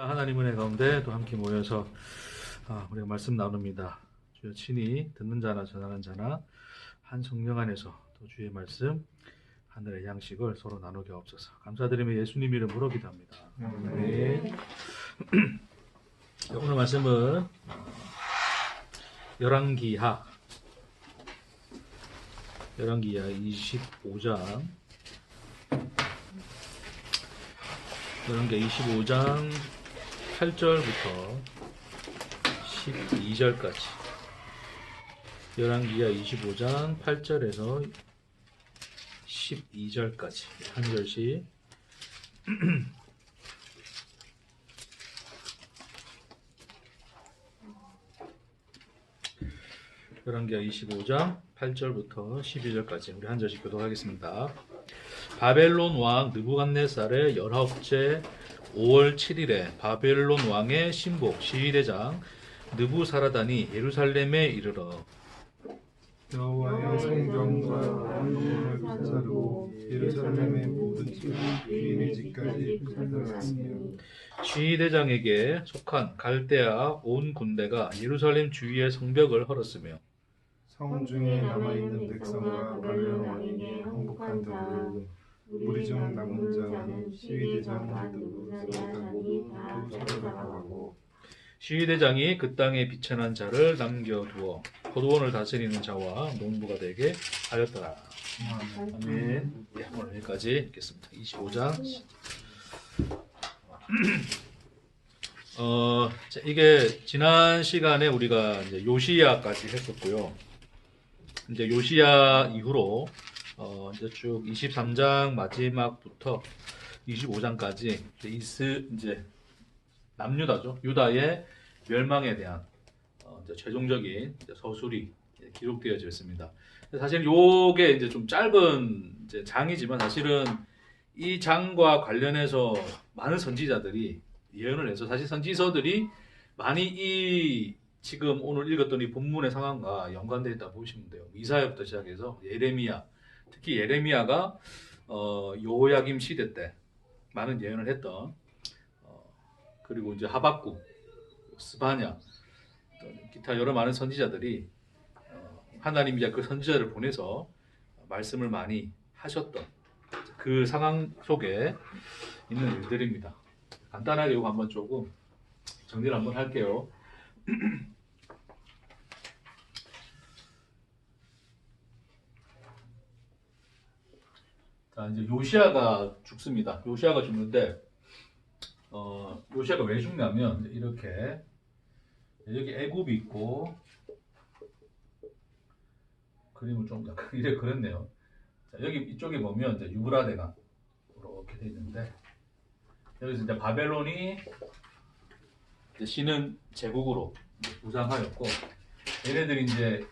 하나님 은혜 가운데 또 함께 모여서 우리가 말씀 나눕니다. 주여 친히 듣는 자나 전하는 자나 한 성령 안에서 또 주의 말씀 하늘의 양식을 서로 나누게 없어서 감사드리며 예수님 이름으로 기도합니다. 네. 오늘 말씀은 열왕기하 25장 열왕기하 25장 8절부터 12절까지 열왕기하 25장 8절에서 12절까지 한 절씩 열왕기하 25장 8절부터 12절까지 우리 한 절씩 교독하겠습니다. 바벨론 왕 느부갓네살의 19째 5월 7일에 바벨론 왕의 신복 시위대장 느부사라단이 예루살렘에 이르러 여호와의 성전과 왕궁을 불사르고 예루살렘의 모든 집을 주인의 집까지 불살랐으며 시위대장에게 속한 갈대아 온 군대가 예루살렘 주위의 성벽을 헐었으며 성 중에 남아있는 백성과 바벨론 왕에게 항복한 자들은 우리 중 남은 자는 시위대장 느부사라단이 모두 살아나가고 시위대장이 그 땅에 비천한 자를 남겨두어 포도원을 다스리는 자와 농부가 되게 하였더라. 아멘. 네, 오늘 여기까지 읽겠습니다. 25장. 이게 지난 시간에 우리가 이제 요시야까지 했었고요. 이제 요시야 이후로 이제 쭉 23장 마지막부터 25장까지 이제 남유다죠. 유다의 멸망에 대한 이제 최종적인 이제 서술이 기록되어져 있습니다. 사실 요게 이제 좀 짧은 이제 장이지만 사실은 이 장과 관련해서 많은 선지자들이 예언을 해서 사실 선지서들이 많이 이 지금 오늘 읽었던 이 본문의 상황과 연관되어 있다 보시면 돼요. 이사야부터 시작해서 예레미야, 특히 예레미야가 여호야김 시대 때 많은 예언을 했던 그리고 이제 하박국, 스바냐, 기타 여러 많은 선지자들이 하나님이 이제 그 선지자를 보내서 말씀을 많이 하셨던 그 상황 속에 있는 일들입니다. 간단하게 이거 한번 조금 정리를 한번 할게요. 자, 이제 요시야가 죽습니다. 요시야가 죽는데 요시야가 왜 죽냐면 이렇게 여기 애굽이 있고 그림을 좀 약간 이래 그랬네요. 자, 여기 이쪽에 보면 이제 유브라데가 이렇게 돼 있는데 여기서 이제 바벨론이 이제 신은 제국으로 부상하였고 얘네들이 이제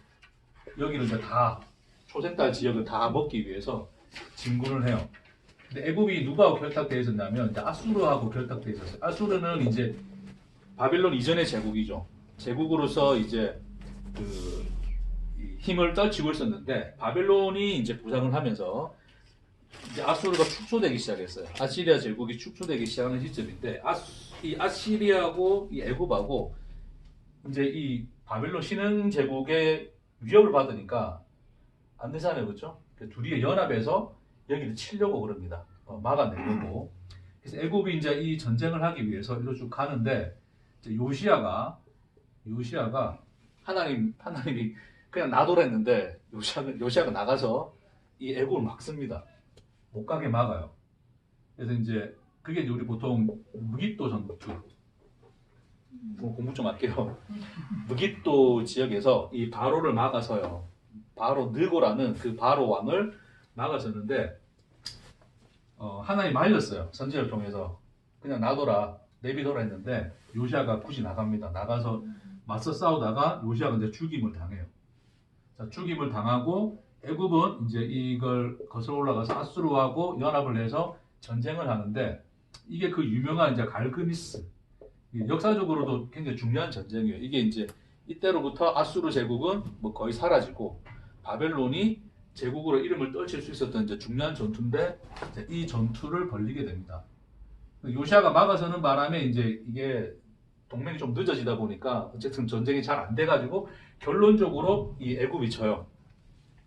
여기를 이제 다 초센달 지역을 다 먹기 위해서 진군을 해요. 근데 애굽이 누구하고 결탁되어 있었냐면 이제 아수르하고 결탁되어 있었어요. 아수르는 이제 바벨론 이전의 제국이죠. 제국으로서 이제 그 힘을 떨치고 있었는데 바벨론이 이제 부상을 하면서 이제 아수르가 축소되기 시작했어요. 아시리아 제국이 축소되기 시작하는 시점인데 이 아시리아하고 이 애굽하고 이제 이 바벨론 신흥 제국의 위협을 받으니까 안 되잖아요, 그렇죠? 둘이 연합해서 여기를 치려고 그럽니다. 막아내려고. 그래서 애굽이 이제 이 전쟁을 하기 위해서 이리로 쭉 가는데 이제 요시야가 하나님이 그냥 놔둬라 했는데 요시야가 나가서 이 애굽을 막습니다. 못 가게 막아요. 그래서 이제 그게 우리 보통 무깃도 전투. 공부 좀 할게요. 무깃도 지역에서 이 바로를 막아서요. 바로 느고라는 그 바로 왕을 막아섰는데 하나님 말렸어요. 선지를 통해서 그냥 놔둬라 내비둬라 했는데 요시야가 굳이 나갑니다. 나가서 맞서 싸우다가 요시야가 이제 죽임을 당해요. 자, 죽임을 당하고 애굽은 이제 이걸 거슬러 올라가서 아수르하고 연합을 해서 전쟁을 하는데 이게 그 유명한 이제 갈그미스 역사적으로도 굉장히 중요한 전쟁이에요. 이게 이제 이때로부터 아수르 제국은 뭐 거의 사라지고 바벨론이 제국으로 이름을 떨칠 수 있었던 이제 중요한 전투인데 이제 이 전투를 벌리게 됩니다. 요시아가 막아서는 바람에 이제 이게 동맹이 좀 늦어지다 보니까 어쨌든 전쟁이 잘 안 돼가지고 결론적으로 이 애굽이 져요.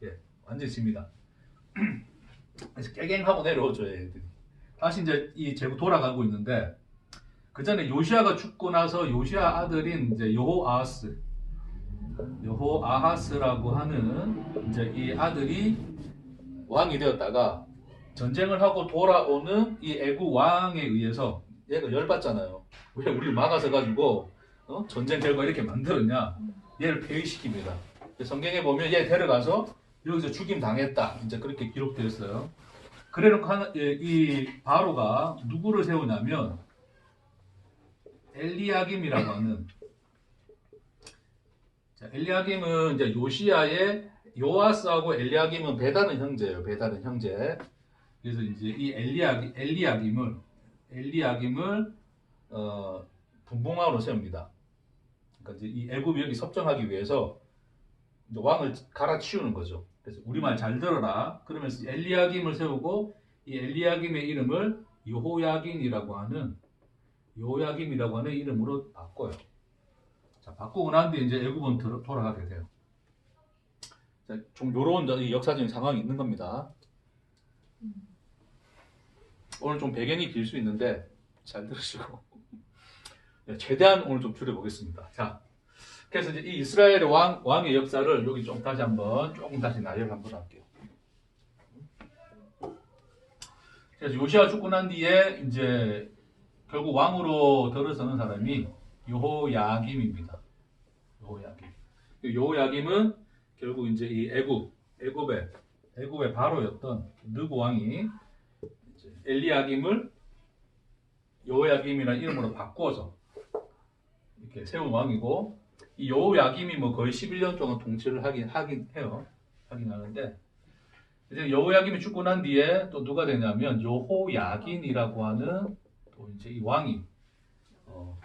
예, 완전히 집니다. 그래서 깨갱하고 내려오죠, 애들이. 다시 이제 이 제국 돌아가고 있는데 그 전에 요시아가 죽고 나서 요시아 아들인 이제 여호아하스라고 하는 이제 이 아들이 왕이 되었다가 전쟁을 하고 돌아오는 이 애국 왕에 의해서 얘가 열받잖아요. 왜 우리를 막아서 가지고 전쟁 결과 이렇게 만들었냐? 얘를 폐위시킵니다. 성경에 보면 얘 데려가서 여기서 죽임 당했다. 이제 그렇게 기록되어 있어요. 그래놓고 이 바로가 누구를 세우냐면 엘리야김이라고 하는. 자, 엘리야김은 이제 요시야의 요아스하고 엘리야김은 배다른 형제예요. 배다른 형제. 그래서 이제 이 엘리야김을 분봉왕으로 세웁니다. 그러니까 이제 이 애굽이 여기 섭정하기 위해서 이제 왕을 갈아치우는 거죠. 그래서 우리 말 잘 들어라. 그러면서 엘리야김을 세우고 이 엘리야김의 이름을 여호야김이라고 하는 이름으로 바꿔요. 자, 바꾸고 난 뒤에 이제 애굽은 돌아가게 돼요. 자, 좀 요런 역사적인 상황이 있는 겁니다. 오늘 좀 배경이 길 수 있는데 잘 들으시고 최대한 오늘 좀 줄여보겠습니다. 자, 그래서 이제 이 이스라엘의 왕의 역사를 여기 좀 다시 조금 다시 나열을 한번 할게요. 그래서 요시아 죽고 난 뒤에 이제 결국 왕으로 들어서는 사람이 여호야김입니다. 여호야김은 결국 이제 이 애굽의 바로였던 느고 왕이 엘리야김을 여호야김이라는 이름으로 바꿔서 이렇게 세운 왕이고, 이 여호야김이 뭐 거의 11년 동안 통치를 하긴 하는데, 이제 여호야김이 죽고 난 뒤에 또 누가 되냐면 여호야긴이라고 하는 또 이제 이 왕이 또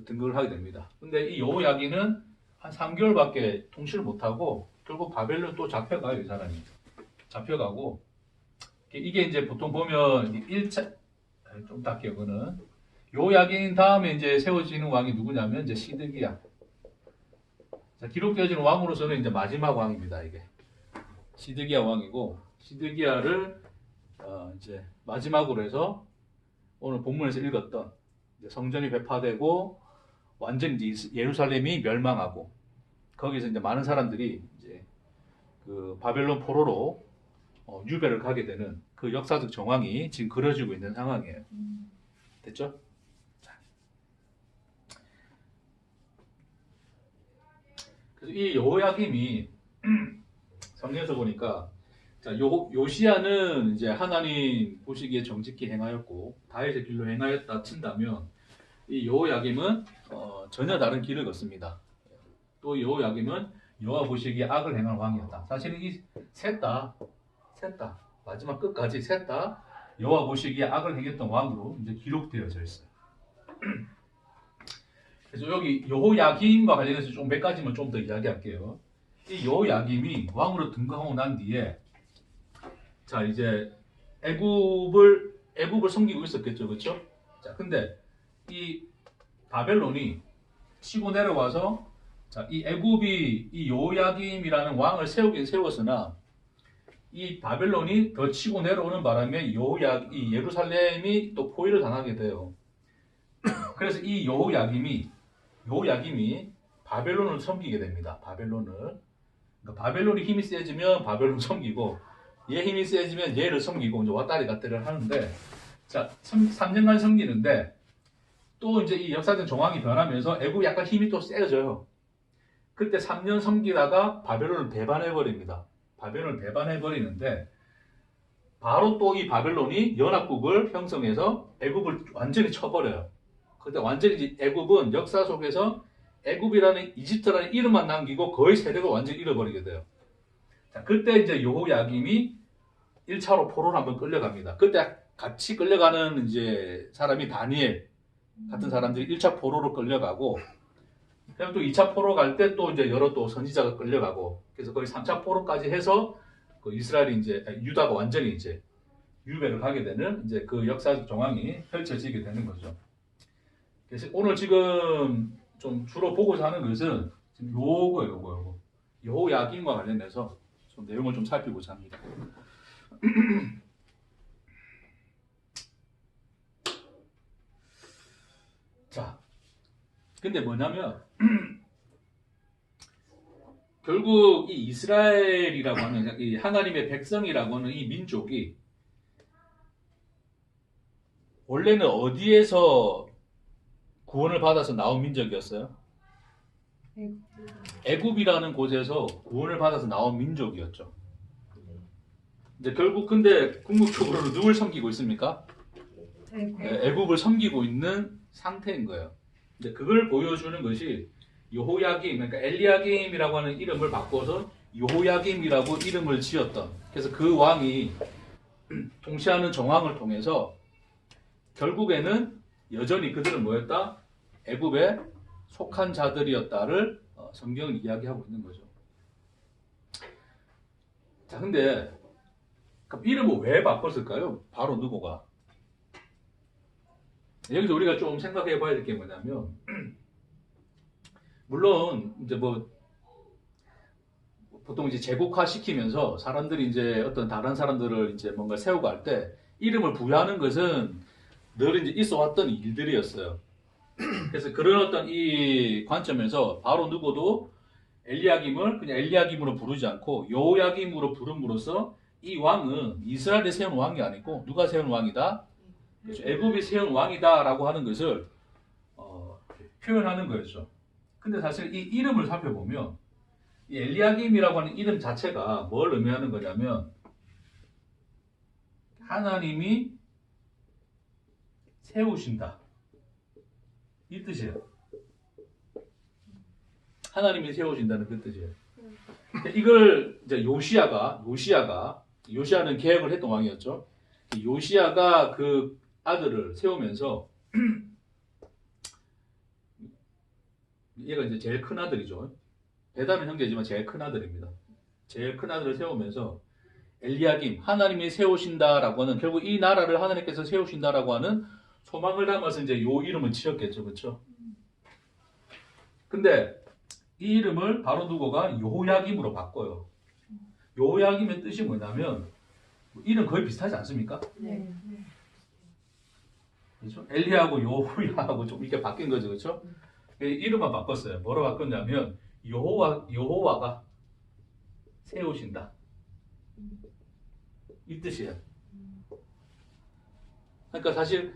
등극을 하게 됩니다. 근데 이 여호야긴은 한 3개월밖에 통치를 못하고 결국 바벨론 또 잡혀가요. 이 사람이 잡혀가고, 이게 이제 보통 보면 1차 좀 닦게요. 그거는 여호야긴 다음에 이제 세워지는 왕이 누구냐면 이제 시드기야. 자, 기록되어지는 왕으로서는 이제 마지막 왕입니다. 이게 시드기야 왕이고, 시드기야를 이제 마지막으로 해서 오늘 본문에서 읽었던 이제 성전이 배파되고 완전히 이제 예루살렘이 멸망하고, 거기서 이제 많은 사람들이 이제 그 바벨론 포로로 유배를 가게 되는 그 역사적 정황이 지금 그려지고 있는 상황이에요. 됐죠? 자. 그래서 이 여호야김이 성경에서 보니까, 자, 요시야는 이제 하나님 보시기에 정직히 행하였고 다윗의 길로 행하였다 친다면, 이 여호야김은 전혀 다른 길을 걷습니다. 또 여호야김은 여호와 보시기에 악을 행한 왕이었다. 사실은 이 셋 다 마지막 끝까지 셋 다 여호와 보시기에 악을 행했던 왕으로 이제 기록되어져 있어요. 그래서 여기 여호야김과 관련해서 좀 몇 가지만 좀 더 이야기할게요. 이 여호야김이 왕으로 등극하고 난 뒤에, 자, 이제 애굽을 섬기고 있었겠죠, 그렇죠? 자, 근데 이 바벨론이 치고 내려와서, 자, 이 애굽이 이 여호야김이라는 왕을 세우긴 세웠으나 이 바벨론이 더 치고 내려오는 바람에 이 예루살렘이 또 포위를 당하게 돼요. 그래서 이 여호야김이 바벨론을 섬기게 됩니다. 그러니까 바벨론이 힘이 세지면 바벨론 섬기고, 얘 힘이 세지면 얘를 섬기고 이제 왔다리 갔다리를 하는데, 자, 3년간 섬기는데 또 이제 이 역사적 정황이 변하면서 애국이 약간 힘이 또 세져요. 그때 3년 섬기다가 바벨론을 배반해버립니다. 바벨론을 배반해버리는데 바로 또 이 바벨론이 연합국을 형성해서 애굽을 완전히 쳐버려요. 그때 완전히 애굽은 역사 속에서 애굽이라는 이집트라는 이름만 남기고 거의 세력을 완전히 잃어버리게 돼요. 자, 그때 이제 여호야김이 1차로 포로를 한번 끌려갑니다. 그때 같이 끌려가는 이제 사람이 다니엘 같은 사람들이 1차 포로로 끌려가고, 그다음에 또 2차 포로 갈 때 또 이제 여러 또 선지자가 끌려가고, 그래서 거의 3차 포로까지 해서 그 이스라엘이 이제 유다가 완전히 이제 유배를 가게 되는 이제 그 역사적 정황이 펼쳐지게 되는 거죠. 그래서 오늘 지금 좀 주로 보고자 하는 것은 지금 요거 여호야김과 관련해서 좀 내용을 좀 살피고자 합니다. 자, 근데 뭐냐면 결국 이 이스라엘이라고 하는 이 하나님의 백성이라고 하는 이 민족이 원래는 어디에서 구원을 받아서 나온 민족이었어요? 애굽이라는 곳에서 구원을 받아서 나온 민족이었죠. 이제 결국 근데 궁극적으로는 누굴 섬기고 있습니까? 애굽을 섬기고 있는 상태인 거예요. 근데 그걸 보여주는 것이 여호야김, 그러니까 엘리야김이라고 하는 이름을 바꿔서 여호야김이라고 이름을 지었던. 그래서 그 왕이 통치하는 정황을 통해서 결국에는 여전히 그들은 뭐였다? 애굽에 속한 자들이었다를 성경은 이야기하고 있는 거죠. 자, 근데 그럼 이름을 왜 바꿨을까요? 바로 누구가? 여기서 우리가 좀 생각해 봐야 될 게 뭐냐면, 물론 이제 뭐 보통 이제 제국화 시키면서 사람들이 이제 어떤 다른 사람들을 이제 뭔가 세우고 할 때 이름을 부여하는 것은 늘 이제 있어 왔던 일들이었어요. 그래서 그런 어떤 이 관점에서 바로 누구도 엘리야김을 그냥 엘리야김으로 부르지 않고 여호야김으로 부름으로써 이 왕은 이스라엘이 세운 왕이 아니고 누가 세운 왕이다? 그렇죠. 애굽이 세운 왕이다라고 하는 것을 표현하는 거였죠. 근데 사실 이 이름을 살펴보면 이 엘리야김이라고 하는 이름 자체가 뭘 의미하는 거냐면 하나님이 세우신다. 이 뜻이에요. 하나님이 세우신다는 그 뜻이에요. 이걸 이제 요시야는 계획을 했던 왕이었죠. 요시야가 그 아들을 세우면서 얘가 이제 제일 큰 아들이죠. 베다는 형제지만 제일 큰 아들입니다. 제일 큰 아들을 세우면서 엘리야김, 하나님이 세우신다라고 하는 결국 이 나라를 하나님께서 세우신다라고 하는 소망을 담아서 이제 요 이름을 지었겠죠, 그렇죠? 근데 이 이름을 바로 누구가 여호야김으로 바꿔요. 여호야김의 뜻이 뭐냐면 이름 거의 비슷하지 않습니까? 네. 그렇죠? 엘리야하고 여호야하고 좀 이렇게 바뀐 거죠, 그렇죠? 이름만 바꿨어요. 뭐로 바꿨냐면 여호와가 세우신다. 이 뜻이에요. 그러니까 사실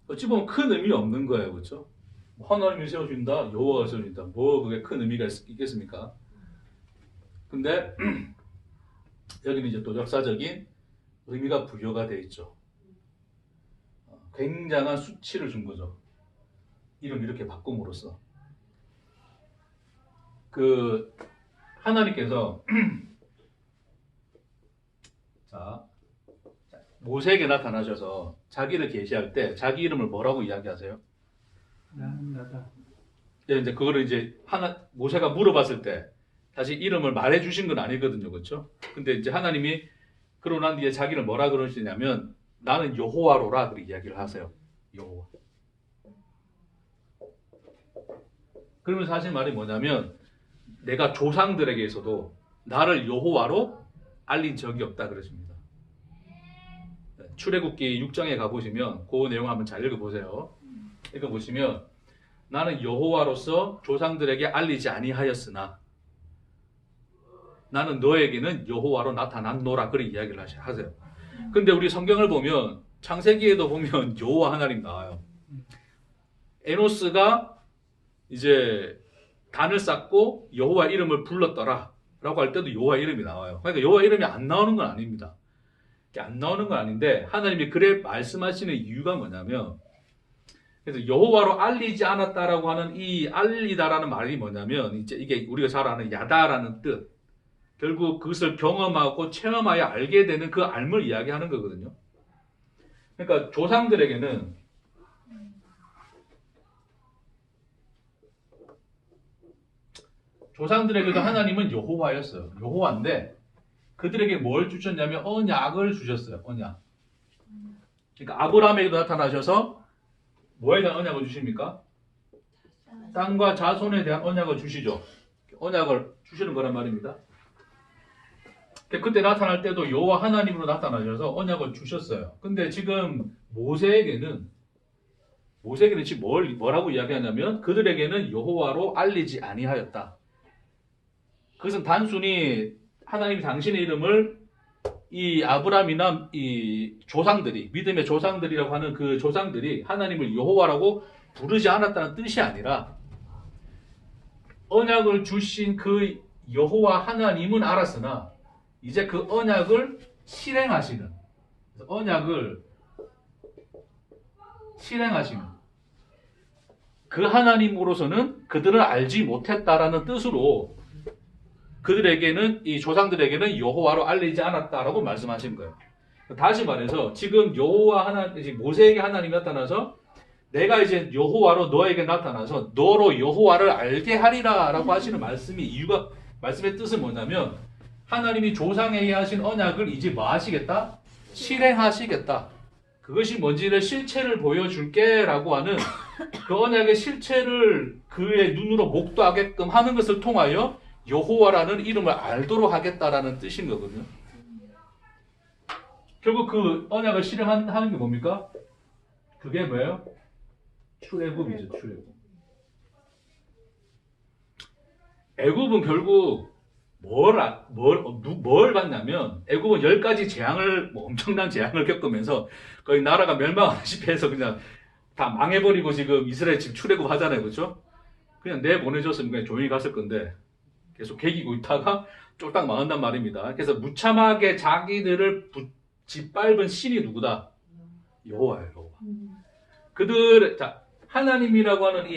어찌 보면 큰 의미 없는 거예요, 그렇죠? 하나님이 세우신다, 여호와가 세우신다. 뭐 그게 큰 의미가 있겠습니까? 근데 여기는 이제 또 역사적인 의미가 부여가 돼 있죠. 굉장한 수치를 준 거죠. 이름 이렇게 바꿈으로써. 그 하나님께서 자, 모세에게 나타나셔서 자기를 계시할 때 자기 이름을 뭐라고 이야기하세요? 나다. 이제 그거를 이제 모세가 물어봤을 때 다시 이름을 말해 주신 건 아니거든요. 그렇죠? 근데 이제 하나님이 그러고 난 뒤에 자기를 뭐라 그러시냐면 나는 여호와로라 그렇게 이야기를 하세요. 여호와. 그러면 사실 말이 뭐냐면 내가 조상들에게서도 나를 여호와로 알린 적이 없다 그러십니다. 출애굽기 6장에 가보시면 그 내용 한번 잘 읽어보세요. 읽어보시면 나는 여호와로서 조상들에게 알리지 아니하였으나 나는 너에게는 여호와로 나타났노라 그렇게 이야기를 하세요. 근데 우리 성경을 보면 창세기에도 보면 여호와 하나님 나와요. 에노스가 이제 단을 쌓고 여호와 이름을 불렀더라 라고 할 때도 여호와 이름이 나와요. 그러니까 여호와 이름이 안 나오는 건 아닙니다. 안 나오는 건 아닌데 하나님이 그래 말씀하시는 이유가 뭐냐면 그래서 여호와로 알리지 않았다라고 하는 이 알리다라는 말이 뭐냐면 이제 이게 우리가 잘 아는 야다라는 뜻. 결국 그것을 경험하고 체험하여 알게 되는 그 알을 이야기하는 거거든요. 그러니까 조상들에게도 하나님은 여호와였어요. 여호와인데 그들에게 뭘 주셨냐면 언약을 주셨어요. 언약. 그러니까 아브라함에게도 나타나셔서 뭐에 대한 언약을 주십니까? 땅과 자손에 대한 언약을 주시죠. 언약을 주시는 거란 말입니다. 그때 나타날 때도 여호와 하나님으로 나타나셔서 언약을 주셨어요. 근데 지금 모세에게는 지금 뭐라고 이야기하냐면 그들에게는 여호와로 알리지 아니하였다. 그것은 단순히 하나님이 당신의 이름을 이 아브라함이나 이 조상들이 믿음의 조상들이라고 하는 그 조상들이 하나님을 여호와라고 부르지 않았다는 뜻이 아니라 언약을 주신 그 여호와 하나님은 알았으나 이제 그 언약을 실행하시는 그 하나님으로서는 그들을 알지 못했다라는 뜻으로 그들에게는 이 조상들에게는 여호와로 알리지 않았다라고 말씀하신 거예요. 다시 말해서 지금 모세에게 하나님이 나타나서 내가 이제 여호와로 너에게 나타나서 너로 여호와를 알게 하리라라고 하시는 말씀의 뜻은 뭐냐면 하나님이 조상에게 하신 언약을 이제 뭐 하시겠다? 실행하시겠다. 그것이 뭔지를 실체를 보여줄게라고 하는 그 언약의 실체를 그의 눈으로 목도하게끔 하는 것을 통하여 여호와라는 이름을 알도록 하겠다라는 뜻인 거거든요. 결국 그 언약을 실행하는 게 뭡니까? 그게 뭐예요? 출애굽이죠. 출애굽. 애굽은 결국 뭘 받냐면 애굽은 10가지 재앙을 엄청난 재앙을 겪으면서 거의 나라가 멸망하다시피 해서 그냥 다 망해버리고 지금 이스라엘 지금 출애굽 하잖아요. 그렇죠? 그냥 내보내줬으면 그냥 조용히 갔을 건데 계속 개기고 있다가 쫄딱 망한단 말입니다. 그래서 무참하게 자기들을 짓밟은 신이 누구다? 여호와예요. 여호와. 하나님이라고 하는 이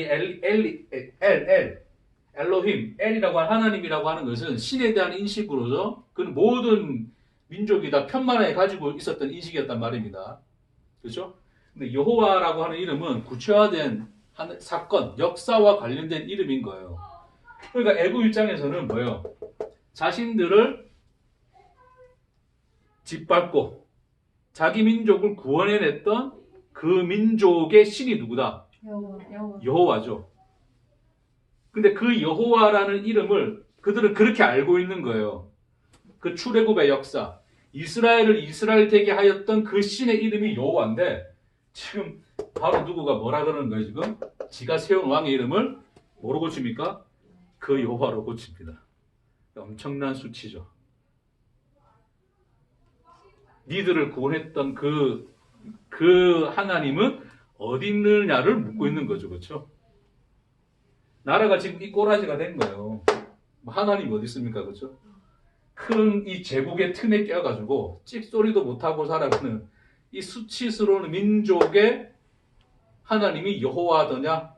엘로힘, 엘이라고 하는 하나님이라고 하는 것은 신에 대한 인식으로서 그 모든 민족이 다 편만하게 가지고 있었던 인식이었단 말입니다. 그렇죠? 근데 여호와라고 하는 이름은 구체화된 사건, 역사와 관련된 이름인 거예요. 그러니까 애굽 입장에서는 뭐예요? 자신들을 짓밟고 자기 민족을 구원해냈던 그 민족의 신이 누구다? 여호와죠. 근데 그 여호와라는 이름을 그들은 그렇게 알고 있는 거예요. 그 출애굽의 역사, 이스라엘을 이스라엘 되게 하였던 그 신의 이름이 여호와인데 지금 바로 누구가 뭐라 그러는 거예요 지금? 지가 세운 왕의 이름을 뭐로 고칩니까? 그 여호와로 고칩니다. 엄청난 수치죠. 니들을 구원했던 그 하나님은 어디 있느냐를 묻고 있는 거죠. 그렇죠? 나라가 지금 이 꼬라지가 된 거예요. 하나님이 어디 있습니까? 그렇죠? 큰 이 제국의 틈에 껴가지고 찍소리도 못하고 살아가는 이 수치스러운 민족의 하나님이 여호와더냐?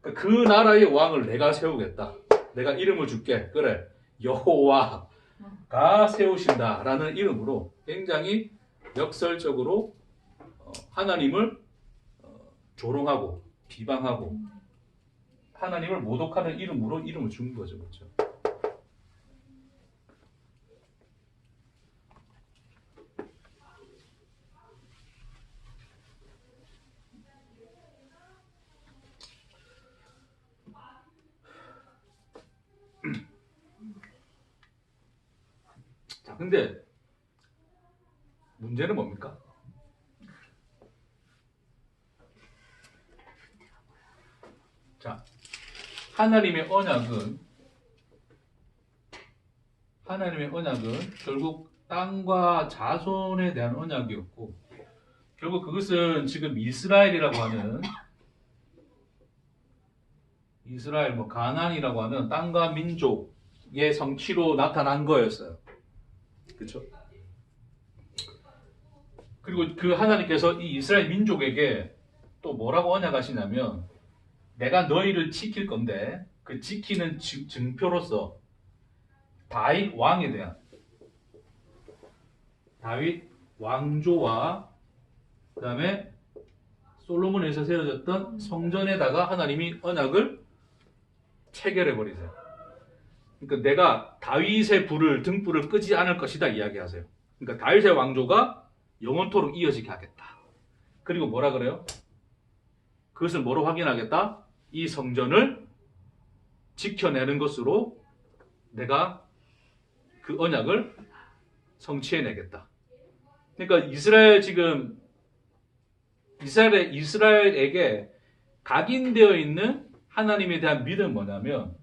그 나라의 왕을 내가 세우겠다. 내가 이름을 줄게. 그래. 여호와가 세우신다라는 이름으로 굉장히 역설적으로 하나님을 조롱하고 비방하고 하나님을 모독하는 이름으로 이름을 준 거죠. 그렇죠? 자, 근데 문제는 뭡니까? 자, 하나님의 언약은 결국 땅과 자손에 대한 언약이었고 결국 그것은 지금 이스라엘이라고 하는 이스라엘 가나안이라고 하는 땅과 민족의 성취로 나타난 거였어요. 그렇죠? 그리고 그 하나님께서 이 이스라엘 민족에게 또 뭐라고 언약하시냐면 내가 너희를 지킬 건데 그 지키는 증표로서 다윗 왕에 대한 다윗 왕조와 그 다음에 솔로몬에서 세워졌던 성전에다가 하나님이 언약을 체결해 버리세요. 그러니까 내가 다윗의 등불을 끄지 않을 것이다 이야기하세요. 그러니까 다윗의 왕조가 영원토록 이어지게 하겠다. 그리고 뭐라 그래요? 그것을 뭐로 확인하겠다? 이 성전을 지켜내는 것으로 내가 그 언약을 성취해내겠다. 그러니까 이스라엘에게 각인되어 있는 하나님에 대한 믿음은 뭐냐면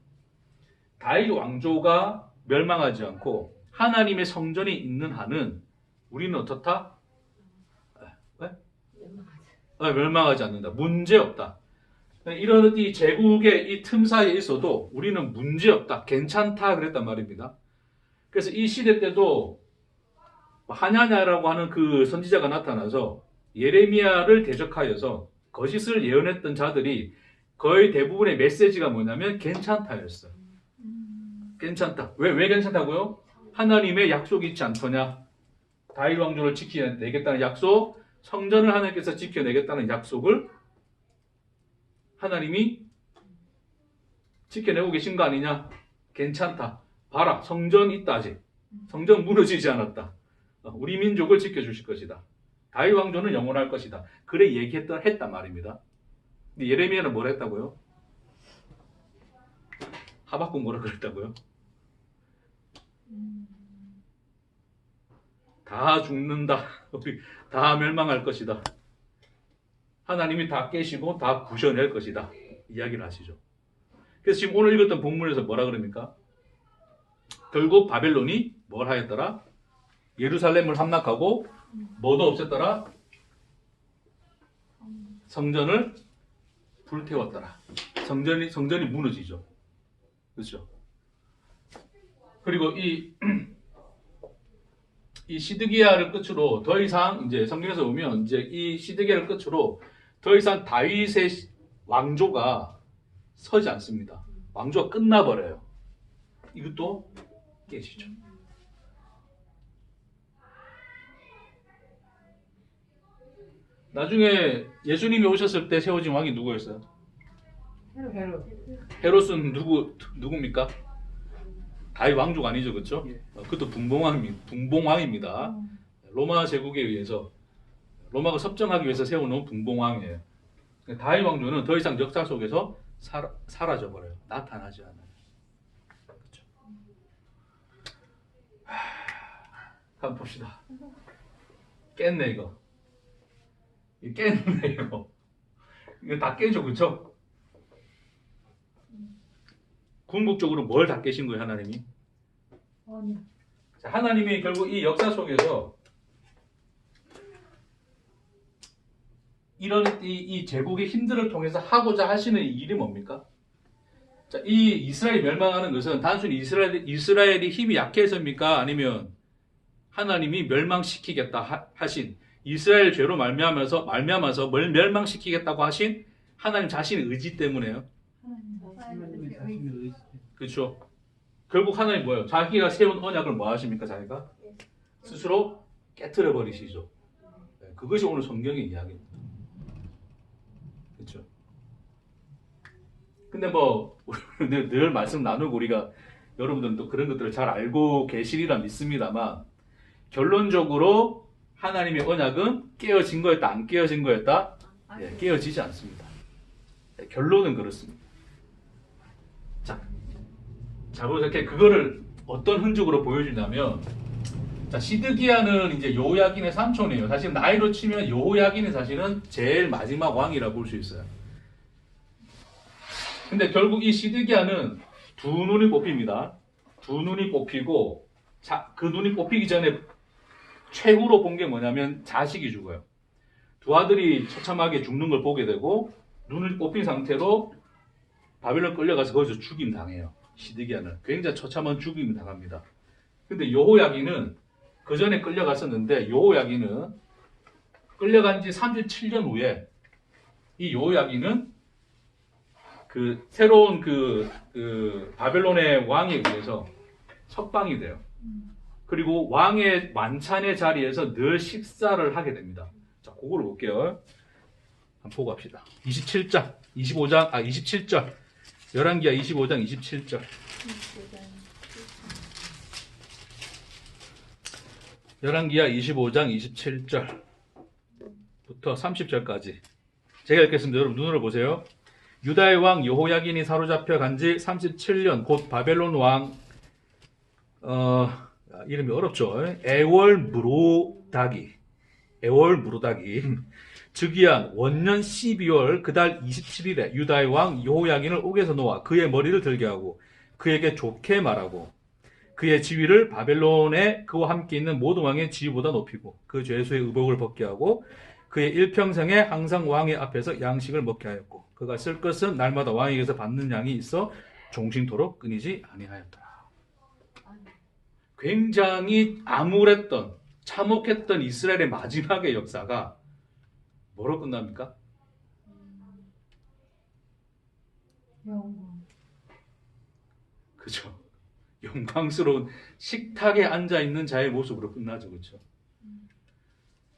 다윗 왕조가 멸망하지 않고 하나님의 성전이 있는 한은 우리는 어떻다? 멸망하지 않는다. 문제없다. 이런 이 제국의 이 틈 사이에 있어도 우리는 문제없다. 괜찮다. 그랬단 말입니다. 그래서 이 시대 때도 하냐냐라고 하는 그 선지자가 나타나서 예레미야를 대적하여서 거짓을 예언했던 자들이 거의 대부분의 메시지가 뭐냐면 괜찮다였어요. 괜찮다. 왜 괜찮다고요? 하나님의 약속이 있지 않더냐? 다윗 왕조를 지켜내겠다는 약속, 성전을 하나님께서 지켜내겠다는 약속을 하나님이 지켜내고 계신 거 아니냐? 괜찮다. 봐라, 성전 있다 아직. 성전 무너지지 않았다. 우리 민족을 지켜주실 것이다. 다윗 왕조는 영원할 것이다. 그래 했단 말입니다. 근데 예레미야는 뭐라 했다고요? 하박국 뭐라 그랬다고요? 다 죽는다. 다 멸망할 것이다. 하나님이 다 깨시고 다 부셔낼 것이다. 이야기를 하시죠. 그래서 지금 오늘 읽었던 본문에서 뭐라 그럽니까? 결국 바벨론이 뭘 하였더라? 예루살렘을 함락하고 뭐도 없앴더라? 성전을 불태웠더라. 성전이 무너지죠. 그렇죠? 그리고 이 시드기야를 끝으로 더 이상 이제 성경에서 보면 이제 이 시드기야를 끝으로 더 이상 다윗의 왕조가 서지 않습니다. 왕조가 끝나버려요. 이것도 깨지죠. 나중에 예수님이 오셨을 때 세워진 왕이 누구였어요? 헤롯은 누굽니까? 다윗 왕조가 아니죠, 그렇죠? 그것도 분봉왕입니다. 로마 제국에 의해서 로마가 섭정하기 위해서 세워놓은 분봉왕이에요. 다윗 왕조는 더 이상 역사 속에서 사라져버려요. 나타나지 않아요. 그렇죠? 한번 봅시다. 깼네 이거. 깼네 이거. 이거 다 깨죠, 그렇죠? 궁극적으로 뭘 다 깨신 거예요, 하나님이? 자, 하나님이 결국 이 역사 속에서 이런 이 제국의 힘들을 통해서 하고자 하시는 일이 뭡니까? 자, 이 이스라엘이 멸망하는 것은 단순히 이스라엘이 힘이 약해서입니까? 아니면 하나님이 멸망시키겠다 하신 이스라엘 죄로 말미암아서 멸망시키겠다고 하신 하나님 자신의 의지 때문에요. 그렇죠. 결국 하나님 뭐예요? 자기가 세운 언약을 뭐 하십니까? 자기가 스스로 깨트려 버리시죠. 그것이 오늘 성경의 이야기입니다. 그렇죠. 근데 늘 말씀 나누고 우리가 여러분들은 또 그런 것들을 잘 알고 계시리라 믿습니다만 결론적으로 하나님의 언약은 깨어진 거였다, 안 깨어진 거였다? 깨어지지 않습니다. 결론은 그렇습니다. 자, 이렇게 그거를 어떤 흔적으로 보여주냐면, 자, 시드기야는 이제 여호야긴의 삼촌이에요. 사실 나이로 치면 여호야긴이 사실은 제일 마지막 왕이라 볼 수 있어요. 근데 결국 이 시드기야는 두 눈이 뽑힙니다. 두 눈이 뽑히고, 그 눈이 뽑히기 전에 최후로 본 게 뭐냐면 자식이 죽어요. 두 아들이 처참하게 죽는 걸 보게 되고 눈을 뽑힌 상태로 바벨론 끌려가서 거기서 죽임 당해요. 시드기야는 굉장히 처참한 죽임을 당합니다. 근데 여호야긴은 그 전에 끌려갔었는데 여호야긴은 끌려간 지 37년 후에 이 여호야긴은 그 새로운 그 바벨론의 왕에 의해서 석방이 돼요. 그리고 왕의 만찬의 자리에서 늘 식사를 하게 됩니다. 자, 그걸 볼게요. 한번 보고 합시다. 27절. 11기야 25장 27절. 열왕기하 25장 27절부터 30절까지 제가 읽겠습니다. 여러분 눈으로 보세요. 유다의 왕 여호야긴이 사로잡혀 간지 37년 곧 바벨론 왕 이름이 어렵죠. 에월무로다기 즉위한 원년 12월 그달 27일에 유다의 왕 여호야긴을 옥에서 놓아 그의 머리를 들게 하고 그에게 좋게 말하고 그의 지위를 바벨론에 그와 함께 있는 모든 왕의 지위보다 높이고 그 죄수의 의복을 벗게 하고 그의 일평생에 항상 왕의 앞에서 양식을 먹게 하였고 그가 쓸 것은 날마다 왕에게서 받는 양이 있어 종신토록 끊이지 아니하였더라. 굉장히 암울했던 참혹했던 이스라엘의 마지막의 역사가 뭐로 끝납니까? 영광. 그죠? 영광스러운 식탁에 앉아있는 자의 모습으로 끝나죠. 그렇죠?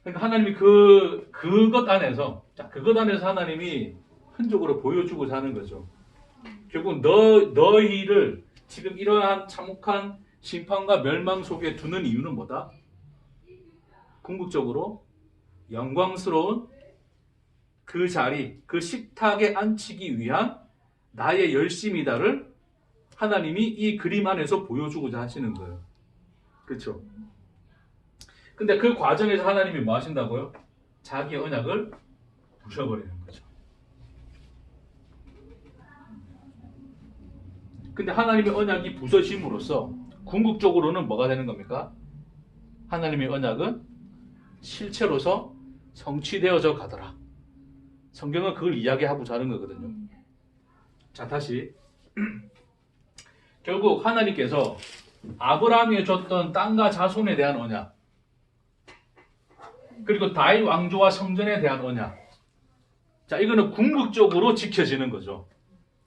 그러니까 하나님이 그것 안에서 하나님이 흔적으로 보여주고자 하는 거죠. 결국 너희를 지금 이러한 참혹한 심판과 멸망 속에 두는 이유는 뭐다? 궁극적으로 영광스러운 그 자리, 그 식탁에 앉히기 위한 나의 열심이다를 하나님이 이 그림 안에서 보여주고자 하시는 거예요. 그렇죠? 근데 그 과정에서 하나님이 뭐 하신다고요? 자기 언약을 부셔버리는 거죠. 근데 하나님의 언약이 부서짐으로써 궁극적으로는 뭐가 되는 겁니까? 하나님의 언약은 실체로서 성취되어져 가더라. 성경은 그걸 이야기하고자 하는 거거든요. 자, 다시 결국 하나님께서 아브라함에게 줬던 땅과 자손에 대한 언약, 그리고 다윗 왕조와 성전에 대한 언약, 자, 이거는 궁극적으로 지켜지는 거죠.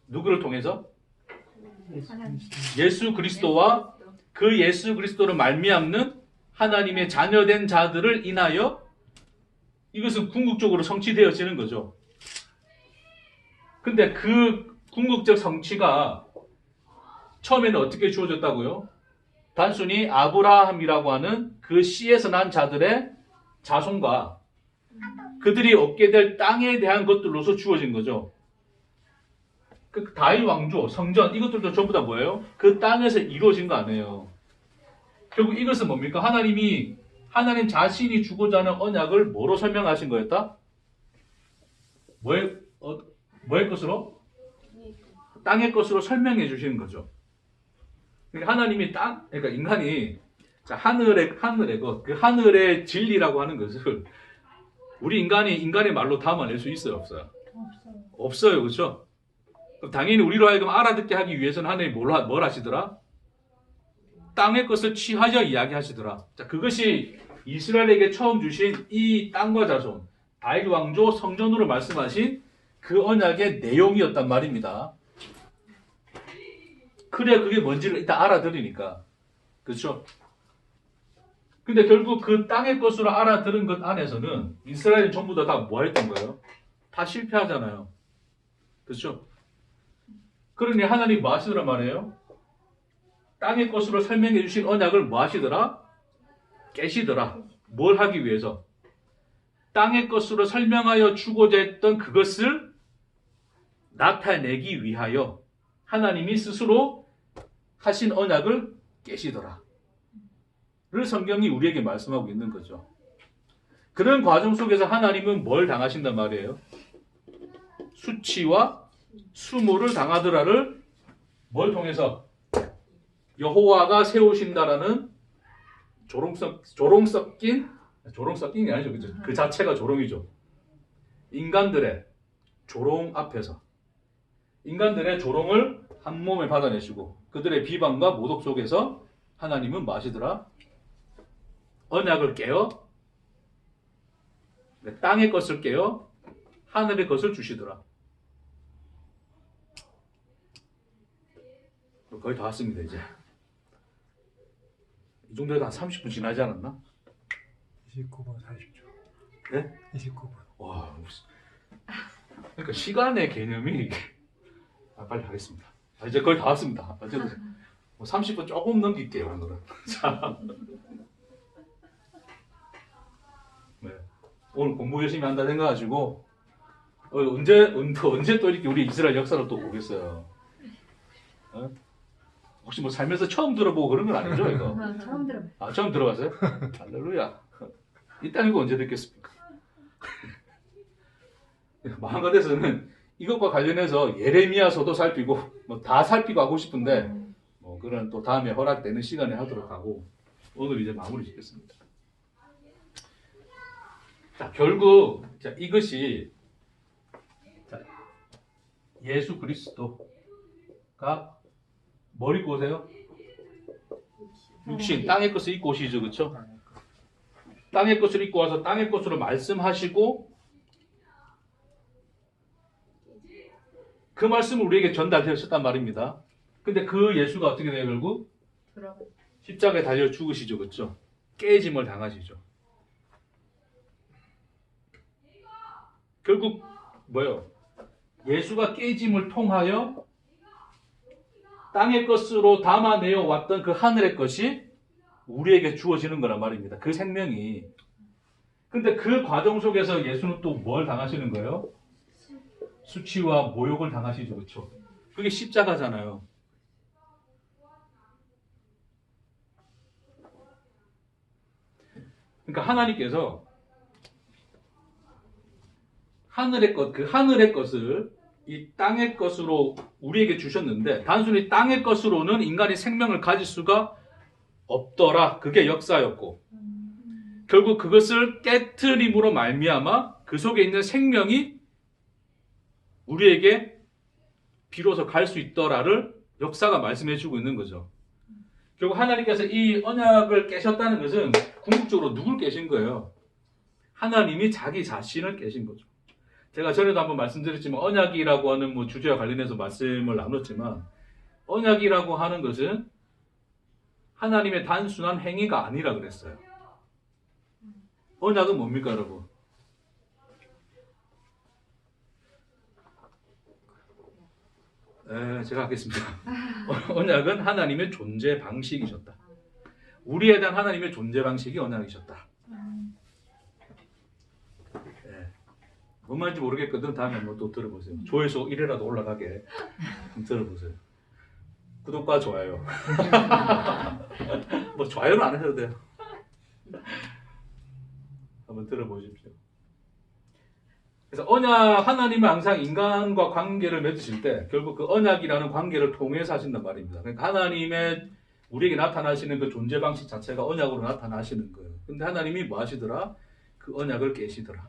누구를 통해서? 예수 그리스도와 그 예수 그리스도를 말미암는 하나님의 자녀된 자들을 인하여 이것은 궁극적으로 성취되어지는 거죠. 근데 그 궁극적 성취가 처음에는 어떻게 주어졌다고요? 단순히 아브라함이라고 하는 그 씨에서 난 자들의 자손과 그들이 얻게 될 땅에 대한 것들로서 주어진 거죠. 그 다윗 왕조, 성전 이것들도 전부 다 뭐예요? 그 땅에서 이루어진 거 아니에요. 결국 이것은 뭡니까? 하나님 자신이 주고자 하는 언약을 뭐로 설명하신 거였다? 뭐의 것으로? 땅의 것으로 설명해 주시는 거죠. 그러니까 하나님이 그러니까 인간이 하늘의 것, 그 하늘의 진리라고 하는 것을 우리 인간의 말로 담아낼 수 있어요, 없어요? 없어요, 그렇죠? 그럼 당연히 우리로 하여금 알아듣게 하기 위해서는 하나님이 뭘 하시더라? 땅의 것을 취하여 이야기하시더라. 자, 그것이 이스라엘에게 처음 주신 이 땅과 자손, 다윗 왕조 성전으로 말씀하신 그 언약의 내용이었단 말입니다. 그래, 그게 뭔지를 일단 알아들으니까. 그렇죠? 근데 결국 그 땅의 것으로 알아들은 것 안에서는 이스라엘은 전부 다 뭐 했던 거예요? 다 실패하잖아요. 그렇죠? 그러니 하나님 뭐 하시더란 말이에요? 땅의 것으로 설명해 주신 언약을 뭐 하시더라? 깨시더라. 뭘 하기 위해서? 땅의 것으로 설명하여 주고자 했던 그것을 나타내기 위하여 하나님이 스스로 하신 언약을 깨시더라. 를 성경이 우리에게 말씀하고 있는 거죠. 그런 과정 속에서 하나님은 뭘 당하신단 말이에요? 수치와 수모를 당하더라를 뭘 통해서? 여호와가 세우신다라는 조롱 섞인이 아니죠. 그죠? 그 자체가 조롱이죠. 인간들의 조롱 앞에서 인간들의 조롱을 한 몸에 받아내시고 그들의 비방과 모독 속에서 하나님은 뭐 하시더라? 언약을 깨어 땅의 것을 깨어 하늘의 것을 주시더라. 거의 다 왔습니다. 이제 이 정도에도 한 30분 지나지 않았나? 29분 40초. 네? 29분. 와, 그러니까 시간의 개념이 빨리 하겠습니다. 이제 거의 다 왔습니다. 어쨌든 30분 조금 넘길게요, 오늘은. 자, 네. 오늘 공부 열심히 한다 생각하시고 언제 또 이렇게 우리 이스라엘 역사를 또 보겠어요. 어? 혹시 뭐 살면서 처음 들어보고 그런 건 아니죠, 이거? 처음 들어봐요. 아, 처음 들어봤어요? 할렐루야. 이딴 거 언제 듣겠습니까? 마음과 돼서는 이것과 관련해서 예레미야서도 살피고 뭐 다 살피고 하고 싶은데 뭐 그런 또 다음에 허락되는 시간에 하도록 하고 오늘 이제 마무리 짓겠습니다. 자, 결국 자, 이것이 자, 예수 그리스도가 뭘 입고 오세요? 육신, 땅의 것을 입고 오시죠, 그렇죠? 땅의 것을 입고 와서 땅의 것으로 말씀하시고 그 말씀을 우리에게 전달되었단 말입니다. 근데 그 예수가 어떻게 돼요, 결국? 십자가에 달려 죽으시죠, 그렇죠? 깨짐을 당하시죠. 결국 뭐예요? 예수가 깨짐을 통하여 땅의 것으로 담아내어 왔던 그 하늘의 것이 우리에게 주어지는 거란 말입니다. 그 생명이. 근데 그 과정 속에서 예수는 또 뭘 당하시는 거예요? 수치와 모욕을 당하시죠. 그렇죠? 그게 십자가잖아요. 그러니까 하나님께서 하늘의 것, 그 하늘의 것을 이 땅의 것으로 우리에게 주셨는데 단순히 땅의 것으로는 인간이 생명을 가질 수가 없더라. 그게 역사였고 결국 그것을 깨트림으로 말미암아 그 속에 있는 생명이 우리에게 비로소 갈 수 있더라를 역사가 말씀해주고 있는 거죠. 결국 하나님께서 이 언약을 깨셨다는 것은 궁극적으로 누굴 깨신 거예요? 하나님이 자기 자신을 깨신 거죠. 제가 전에도 한번 말씀드렸지만 언약이라고 하는 뭐 주제와 관련해서 말씀을 나눴지만 언약이라고 하는 것은 하나님의 단순한 행위가 아니라 그랬어요. 언약은 뭡니까, 여러분? 제가 하겠습니다. 언약은 하나님의 존재 방식이셨다. 우리에 대한 하나님의 존재 방식이 언약이셨다. 뭔 말인지 모르겠거든. 다음에 한번 또 들어보세요. 조회수 1회라도 올라가게 좀 들어보세요. 구독과 좋아요. 뭐 좋아요는 안 하셔도 돼요. 한번 들어보십시오. 그래서 언약, 하나님은 항상 인간과 관계를 맺으실 때 결국 그 언약이라는 관계를 통해서 하신단 말입니다. 그러니까 하나님의 우리에게 나타나시는 그 존재 방식 자체가 언약으로 나타나시는 거예요. 근데 하나님이 뭐 하시더라? 그 언약을 깨시더라.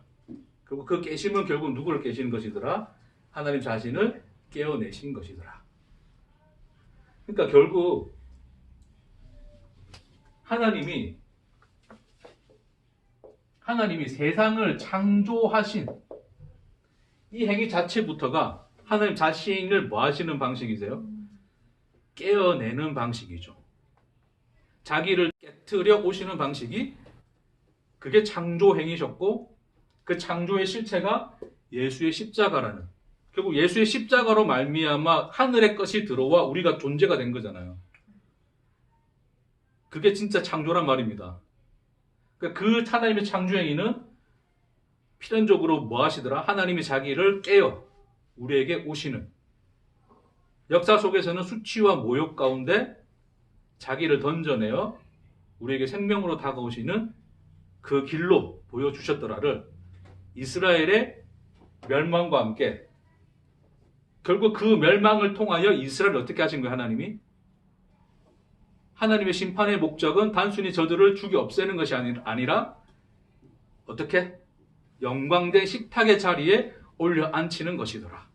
그리고 그 깨심은 결국 누구를 깨시는 것이더라? 하나님 자신을 깨어내신 것이더라. 그러니까 결국 하나님이 세상을 창조하신 이 행위 자체부터가 하나님 자신을 뭐 하시는 방식이세요? 깨어내는 방식이죠. 자기를 깨트려 오시는 방식이 그게 창조 행위셨고 그 창조의 실체가 예수의 십자가라는 결국 예수의 십자가로 말미암아 하늘의 것이 들어와 우리가 존재가 된 거잖아요. 그게 진짜 창조란 말입니다. 그러니까 그 하나님의 창조 행위는 필연적으로 뭐 하시더라? 하나님이 자기를 깨어 우리에게 오시는 역사 속에서는 수치와 모욕 가운데 자기를 던져내어 우리에게 생명으로 다가오시는 그 길로 보여주셨더라를 이스라엘의 멸망과 함께 결국 그 멸망을 통하여 이스라엘을 어떻게 하신 거예요? 하나님이? 하나님의 심판의 목적은 단순히 저들을 죽여 없애는 것이 아니라 어떻게? 영광된 식탁의 자리에 올려 앉히는 것이더라.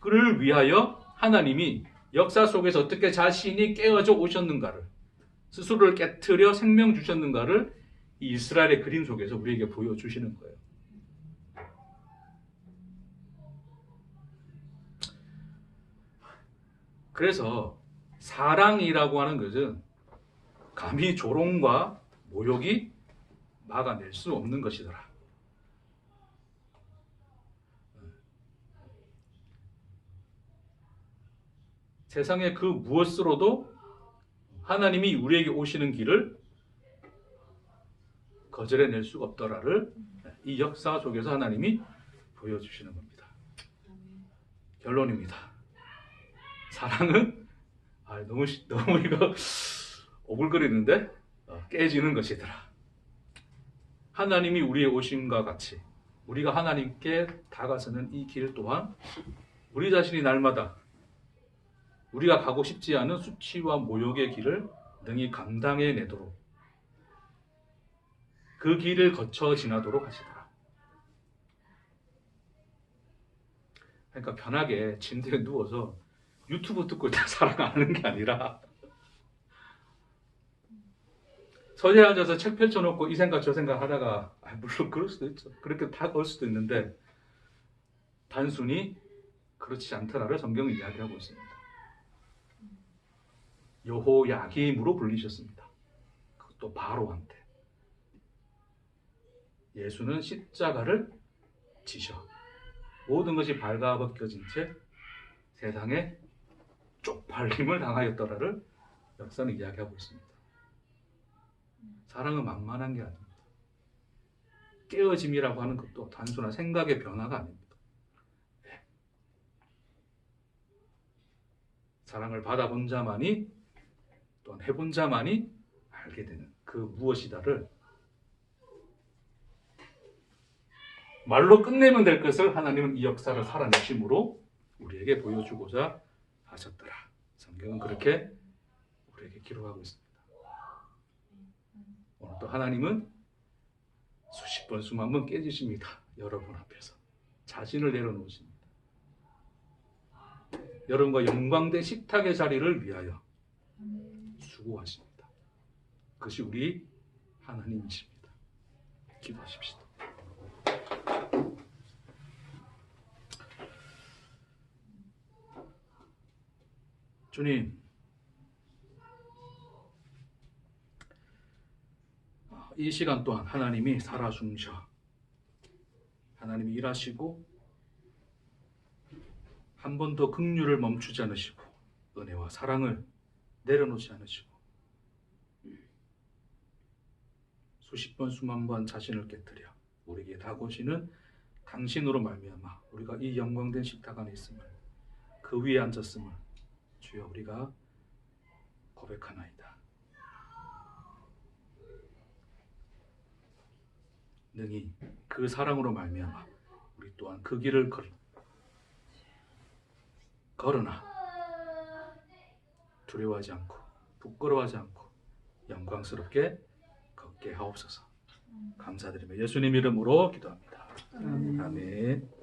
그를 위하여 하나님이 역사 속에서 어떻게 자신이 깨어져 오셨는가를 스스로를 깨트려 생명 주셨는가를 이 이스라엘의 그림 속에서 우리에게 보여주시는 거예요. 그래서 사랑이라고 하는 것은 감히 조롱과 모욕이 막아낼 수 없는 것이더라. 세상의 그 무엇으로도 하나님이 우리에게 오시는 길을 거절해낼 수가 없더라를 이 역사 속에서 하나님이 보여주시는 겁니다. 결론입니다. 사랑은 너무 이거 오글거리는데 깨지는 것이더라. 하나님이 우리의 오심과 같이 우리가 하나님께 다가서는 이 길 또한 우리 자신이 날마다 우리가 가고 싶지 않은 수치와 모욕의 길을 능히 감당해내도록 그 길을 거쳐 지나도록 하시더라. 그러니까 편하게 침대에 누워서 유튜브 듣고 있다 사랑하는 게 아니라 서재에 앉아서 책 펼쳐놓고 이 생각 저 생각 하다가 물론 그럴 수도 있죠. 그렇게 다 올 수도 있는데 단순히 그렇지 않더라를 성경은 이야기하고 있습니다. 여호야김으로 불리셨습니다. 그것도 바로한테. 예수는 십자가를 지셔 모든 것이 발가벗겨진 채 세상에 쪽팔림을 당하였더라를 역사는 이야기하고 있습니다. 사랑은 만만한 게 아닙니다. 깨어짐이라고 하는 것도 단순한 생각의 변화가 아닙니다. 사랑을 받아본 자만이 또한 해본 자만이 알게 되는 그 무엇이다를 말로 끝내면 될 것을 하나님은 이 역사를 살아내심으로 우리에게 보여주고자 하셨더라. 성경은 그렇게 우리에게 기록하고 있습니다. 오늘 또 하나님은 수십 번 수만 번 깨지십니다. 여러분 앞에서 자신을 내려놓으십니다. 여러분과 영광된 식탁의 자리를 위하여 수고하십니다. 그것이 우리 하나님이십니다. 기도하십시다. 주님, 이 시간 또한 하나님이 살아 숨쉬어 하나님이 일하시고 한 번도 긍휼을 멈추지 않으시고 은혜와 사랑을 내려놓지 않으시고 수십 번 수만 번 자신을 깨뜨려 우리에게 다가오시는 당신으로 말미암아 우리가 이 영광된 식탁 안에 있음을 그 위에 앉았음을 주여 우리가 고백하나이다. 능히 그 사랑으로 말미암아 우리 또한 그 길을 걸으나 두려워하지 않고 부끄러워하지 않고 영광스럽게 걷게 하옵소서. 감사드리며 예수님 이름으로 기도합니다. 아멘.